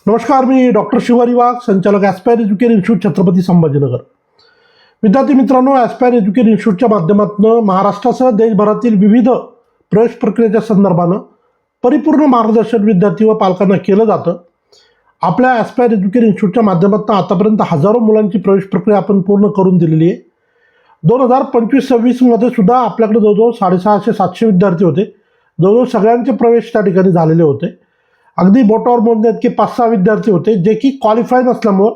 नमस्कार, मी डॉक्टर शिवारी वाघ, संचालक aspire education institute, Chhatrapati Sambhajinagar. विद्यार्थी मित्रांनो, ॲस्पायर एज्युकेशन इन्स्टिट्यूटच्या माध्यमातून महाराष्ट्रासह देशभरातील विविध प्रवेश प्रक्रियेच्या संदर्भानं परिपूर्ण मार्गदर्शन विद्यार्थी व पालकांना केलं जातं. आपल्या ॲस्पायर एज्युकेशन इन्स्टिट्यूटच्या माध्यमातून आतापर्यंत हजारो मुलांची प्रवेश प्रक्रिया आपण पूर्ण करून दिलेली आहे. 2025-26 सुद्धा आपल्याकडे जवळजवळ 650-700 विद्यार्थी होते. जवळजवळ सगळ्यांचे प्रवेश त्या ठिकाणी झालेले होते. अगदी बोटावर मोजण्यात की 5-6 विद्यार्थी होते जे की क्वालिफाय नसल्यामुळं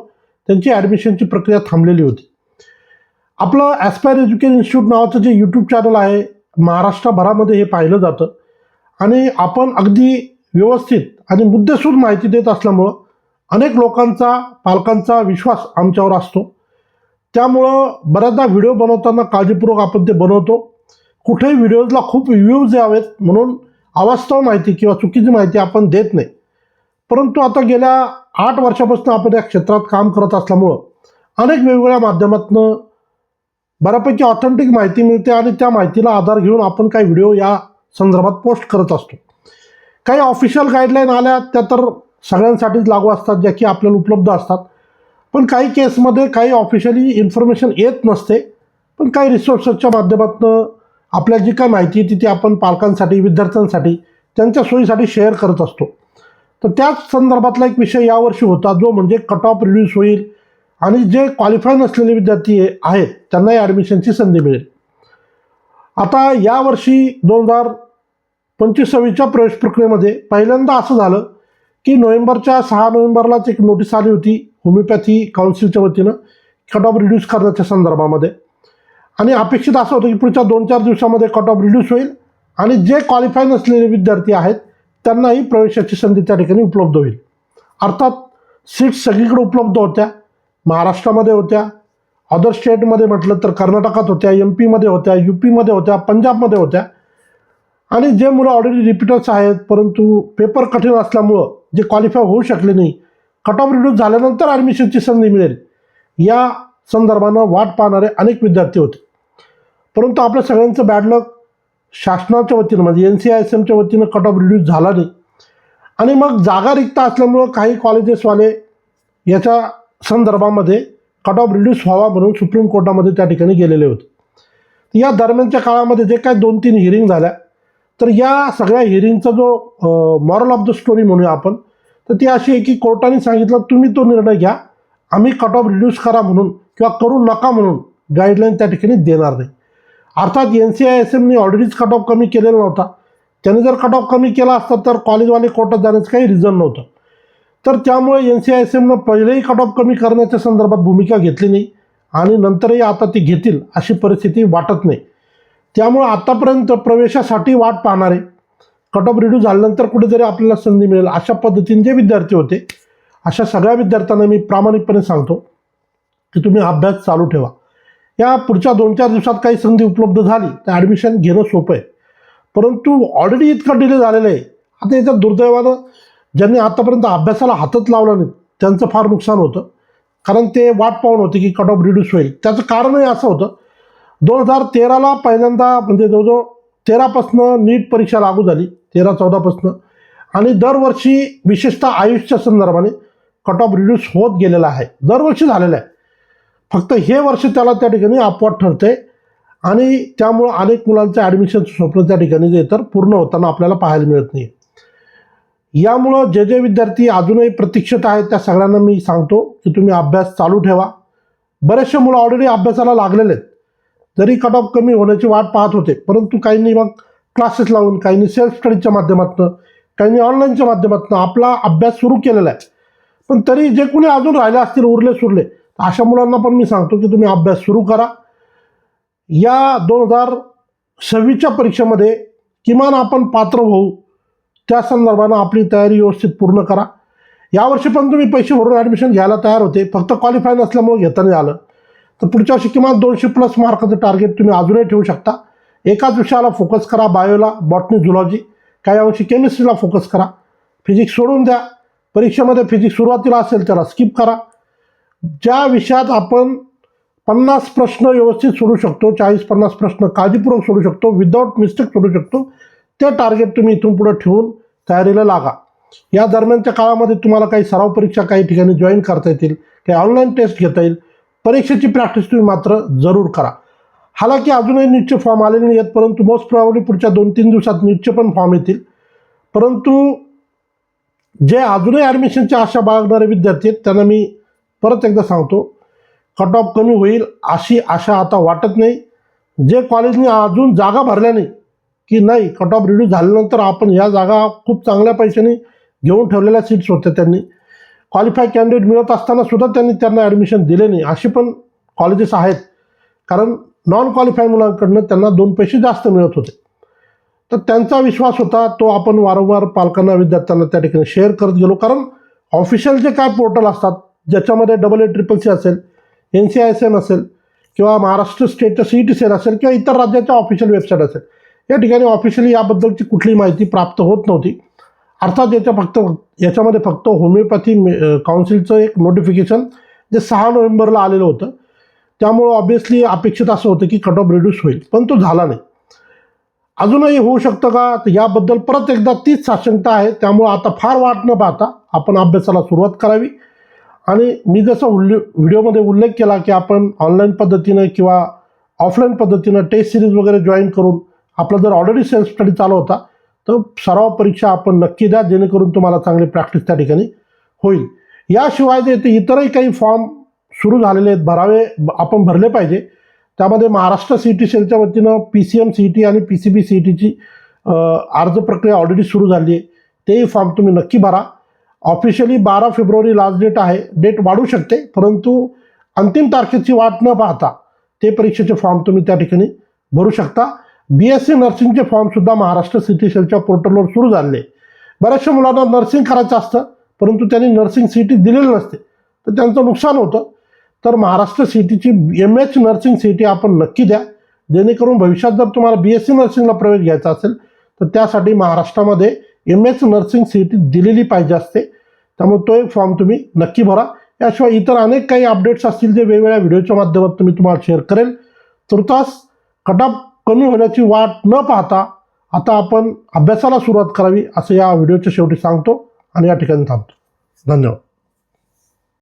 त्यांची ॲडमिशनची प्रक्रिया थांबलेली होती. आपलं ॲस्पायर एज्युकेशन इन्स्टिट्यूट नावाचं जे यूट्यूब चॅनल आहे, महाराष्ट्रभरामध्ये हे पाहिलं जातं आणि आपण अगदी व्यवस्थित आणि मुद्देसूद माहिती देत असल्यामुळं अनेक लोकांचा, पालकांचा विश्वास आमच्यावर असतो. त्यामुळं बऱ्याचदा व्हिडिओ बनवताना काळजीपूर्वक आपण ते बनवतो. कुठेही व्हिडिओजला खूप व्ह्यूज यावेत म्हणून अवास्तव माहिती किंवा चुकीची माहिती आपण देत नाही. परंतु आता गेल्या 8 वर्षापासून आपण या क्षेत्रात काम करत असल्यामुळं अनेक वेगवेगळ्या माध्यमातून बऱ्यापैकी ऑथेंटिक माहिती मिळते आणि त्या माहितीला आधार घेऊन आपण काही व्हिडिओ या संदर्भात पोस्ट करत असतो. काही ऑफिशियल गाईडलाईन आल्या त्या तर सगळ्यांसाठीच लागू असतात, ज्या की आपल्याला उपलब्ध असतात. पण काही केसमध्ये काही ऑफिशियली इन्फॉर्मेशन येत नसते, पण काही रिसोर्सेसच्या माध्यमातून आपल्या जी काय माहिती आहे ती आपण पालकांसाठी, विद्यार्थ्यांसाठी, त्यांच्या सोयीसाठी शेअर करत असतो. तर त्याच संदर्भातला एक विषय यावर्षी होता, जो म्हणजे कट ऑफ रिड्यूस होईल आणि जे क्वालिफाय नसलेले विद्यार्थी आहेत त्यांनाही ॲडमिशनची संधी मिळेल. आता यावर्षी 2025-26च्या प्रवेश प्रक्रियेमध्ये पहिल्यांदा असं झालं की 6 नोव्हेंबरलाच एक नोटीस आली होती होमिओपॅथी काउन्सिलच्या वतीनं कट ऑफ रिड्यूस करण्याच्या संदर्भामध्ये. आणि अपेक्षित असं होतं की पुढच्या 2-4 दिवसामध्ये कट ऑफ रिड्यूस होईल आणि जे क्वालिफाय नसलेले विद्यार्थी आहेत त्यांनाही प्रवेशाची संधी त्या ठिकाणी उपलब्ध होईल. अर्थात सीट्स सगळीकडे उपलब्ध होत्या. महाराष्ट्रामध्ये होत्या, अदर स्टेटमध्ये म्हटलं तर कर्नाटकात होत्या, MP-मध्ये होत्या, UP-मध्ये होत्या, पंजाबमध्ये होत्या. आणि जे मुलं ऑलरेडी रिपीटर्स आहेत परंतु पेपर कठीण असल्यामुळं जे क्वालिफाय होऊ शकले नाही, कट ऑफ रिड्यूस झाल्यानंतर ॲडमिशनची संधी मिळेल या संदर्भानं वाट पाहणारे अनेक विद्यार्थी होते. परंतु आपल्या सगळ्यांचं बॅड लक, शासनाच्या वतीनं म्हणजे NCISMच्या वतीनं कट ऑफ रिड्यूस झाला नाही. आणि मग जागा रिक्त असल्यामुळं काही कॉलेजेसवाले याच्या संदर्भामध्ये कट ऑफ रिड्यूस व्हावा म्हणून सुप्रीम कोर्टामध्ये त्या ठिकाणी गेलेले होते. या दरम्यानच्या काळामध्ये जे काय 2-3 हिअरिंग झाल्या, तर या सगळ्या हिअरिंगचा जो मॉरल ऑफ द स्टोरी म्हणूया आपण, तर ती अशी आहे की कोर्टाने सांगितलं तुम्ही तो निर्णय घ्या, आम्ही कट ऑफ रिड्यूस करा म्हणून किंवा करू नका म्हणून गाईडलाईन त्या ठिकाणी देणार नाही. अर्थात NCISMने ऑलरेडीच कट ऑफ कमी केलेला नव्हता. त्याने जर कट ऑफ कमी केला असता तर कॉलेजवाले कोर्टात जाण्याचं काही रिझन नव्हतं. तर त्यामुळे NCISMनं पहिलेही कट ऑफ कमी करण्याच्या संदर्भात भूमिका घेतली नाही आणि नंतरही आता ती घेतील अशी परिस्थिती वाटत नाही. त्यामुळे आतापर्यंत प्रवेशासाठी वाट पाहणारे, कट ऑफ रिड्यूस झाल्यानंतर कुठेतरी आपल्याला संधी मिळेल अशा पद्धतीने जे विद्यार्थी होते, अशा सगळ्या विद्यार्थ्यांना मी प्रामाणिकपणे सांगतो की तुम्ही अभ्यास चालू ठेवा. या पुढच्या 2-4 दिवसात काही संधी उपलब्ध झाली तर ॲडमिशन घेणं सोपं आहे. परंतु ऑलरेडी इतकं डिले झालेलं आहे. आता याच्यात दुर्दैवानं ज्यांनी आतापर्यंत अभ्यासाला हातच लावला नाही त्यांचं फार नुकसान होतं, कारण ते वाट पाहून होते की कट ऑफ रिड्यूस होईल. त्याचं कारणही असं होतं, 2013ला पहिल्यांदा म्हणजे जवळजवळ 13पासून नीट परीक्षा लागू झाली, 13-14पासून. आणि दरवर्षी विशेषतः आयुषच्या संदर्भाने कट ऑफ रिड्यूस होत गेलेला आहे, दरवर्षी झालेला आहे. फक्त हे वर्ष त्याला त्या ठिकाणी अपवाद ठरते आणि त्यामुळं अनेक मुलांचं ॲडमिशनचं स्वप्न त्या ठिकाणी जे तर पूर्ण होताना आपल्याला पाहायला मिळत नाही. यामुळं जे विद्यार्थी अजूनही प्रतीक्षेत आहेत त्या सगळ्यांना मी सांगतो की तुम्ही अभ्यास चालू ठेवा. बरेचसे मुलं ऑलरेडी अभ्यासाला लागलेले आहेत, जरी कट ऑफ कमी होण्याची वाट पाहत होते, परंतु काहींनी मग क्लासेस लावून, काहींनी सेल्फ स्टडीच्या माध्यमातून, काहींनी ऑनलाईनच्या माध्यमातून आपला अभ्यास सुरू केलेला आहे. पण तरी जे कोणी अजून राहिले असतील, उरले सुरले, अशा मुलांना पण मी सांगतो की तुम्ही अभ्यास सुरू करा. या 2026च्या परीक्षेमध्ये किमान आपण पात्र होऊ त्या संदर्भानं आपली तयारी व्यवस्थित पूर्ण करा. यावर्षी पण तुम्ही पैसे भरून ॲडमिशन घ्यायला तयार होते, फक्त क्वालिफाय नसल्यामुळे घेता नाही आलं, तर पुढच्या वर्षी किमान 200+ मार्काचं टार्गेट तुम्ही अजूनही ठेवू शकता. एकाच विषयाला फोकस करा, बायोला, बॉटनी, झुलॉजी, काही अंशी केमिस्ट्रीला फोकस करा. फिजिक्स सोडून द्या. परीक्षेमध्ये फिजिक्स सुरुवातीला असेल त्याला स्किप करा. ज्या विषयात आपण 50 प्रश्न व्यवस्थित सोडू शकतो, 40-50 प्रश्न काळजीपूर्वक सोडू शकतो, विदाऊट मिस्टेक सोडू शकतो, ते टार्गेट तुम्ही इथून पुढे ठेवून तयारीला लागा. या दरम्यानच्या काळामध्ये तुम्हाला काही सराव परीक्षा काही ठिकाणी जॉईन करता येतील, काही ऑनलाईन टेस्ट घेता येईल. परीक्षेची प्रॅक्टिस तुम्ही मात्र जरूर करा. हालाकी अजूनही नीटचे फॉर्म आलेले नाही आहेत, परंतु मोस्ट प्रॉब्ली पुढच्या 2-3 दिवसात नीटचे पण फॉर्म येतील. परंतु जे अजूनही ॲडमिशनची आशा बाळगणारे विद्यार्थी आहेत त्यांना मी परत एकदा सांगतो, कट ऑफ कमी होईल अशी आशा आता वाटत नाही. जे कॉलेजने अजून जागा भरल्या नाही की नाही कट ऑफ रिड्यूस झाल्यानंतर आपण या जागा खूप चांगल्या पैशाने घेऊन ठेवलेल्या सीट्स होत्या, त्यांनी क्वालिफाय कॅन्डिडेट मिळत असताना सुद्धा त्यांना ॲडमिशन दिले नाही अशी पण कॉलेजेस आहेत. कारण नॉन क्वालिफाय मुलांकडनं त्यांना 2 पैसे जास्त मिळत होते. तर त्यांचा विश्वास होता तो आपण वारंवार पालकांना विद्यार्थ्यांना त्या ठिकाणी शेअर करत गेलो. कारण ऑफिशियल जे काय पोर्टल असतात ज्याच्यामध्ये AA-CCC असेल, NCISM असेल किंवा महाराष्ट्र स्टेटचं CET सेल असेल किंवा इतर राज्याच्या ऑफिशियल वेबसाईट असेल, या ठिकाणी ऑफिशियली याबद्दलची कुठलीही माहिती प्राप्त होत नव्हती. अर्थात याच्यामध्ये फक्त होमिओपॅथी काउन्सिलचं एक नोटिफिकेशन जे 6 नोव्हेंबरला आलेलं होतं, त्यामुळं ऑब्व्हियसली अपेक्षित असं होतं की कट ऑफ रिड्यूस होईल, पण तो झाला नाही. अजूनही होऊ शकतं का, तर याबद्दल परत एकदा तीच साशंकता आहे. त्यामुळं आता फार वाट न पाहता आपण अभ्यासाला सुरुवात करावी. आणि मी जसं व्हिडिओमध्ये उल्लेख केला की आपण ऑनलाईन पद्धतीनं किंवा ऑफलाईन पद्धतीनं टेस्ट सिरीज वगैरे जॉईन करून आपला जर ऑलरेडी सेल्फ स्टडी चालू होता तर सराव परीक्षा आपण नक्की द्या, जेणेकरून तुम्हाला चांगली प्रॅक्टिस त्या ठिकाणी होईल. याशिवाय जे ते इतरही काही फॉर्म सुरू झालेले आहेत आपण भरले पाहिजे. त्यामध्ये महाराष्ट्र CET सेलच्या वतीनं PCM CET आणि PCB CETची अर्ज प्रक्रिया ऑलरेडी सुरू झाली आहे. तेही फॉर्म तुम्ही नक्की भरा. ऑफिशियली 12 फेब्रुवारी लास्ट डेट आहे. डेट वाढू शकते, परंतु अंतिम तारखेची वाट न पाहता ते परीक्षेचे फॉर्म तुम्ही त्या ठिकाणी भरू शकता. BSc नर्सिंगचे फॉर्मसुद्धा महाराष्ट्र CET सेलच्या पोर्टलवर सुरू झाले. बऱ्याचशा मुलांना नर्सिंग करायचं असतं, परंतु त्यांनी नर्सिंग CET दिलेली नसते, तर त्यांचं नुकसान होतं. तर महाराष्ट्र CETची MH नर्सिंग CET आपण नक्की द्या, जेणेकरून भविष्यात जर तुम्हाला BSc नर्सिंगला प्रवेश घ्यायचा असेल तर त्यासाठी महाराष्ट्रामध्ये MH नर्सिंग CET दिलेली पाहिजे असते. त्यामुळे तो एक फॉर्म तुम्ही नक्की भरा. याशिवाय इतर अनेक काही अपडेट्स असतील जे वेगवेगळ्या व्हिडिओच्या माध्यमातून मी तुम्हाला शेअर करेल. तुर्तास कट ऑफ कमी होण्याची वाट न पाहता आता आपण अभ्यासाला सुरुवात करावी असं या व्हिडिओच्या शेवटी सांगतो आणि या ठिकाणी थांबतो. धन्यवाद.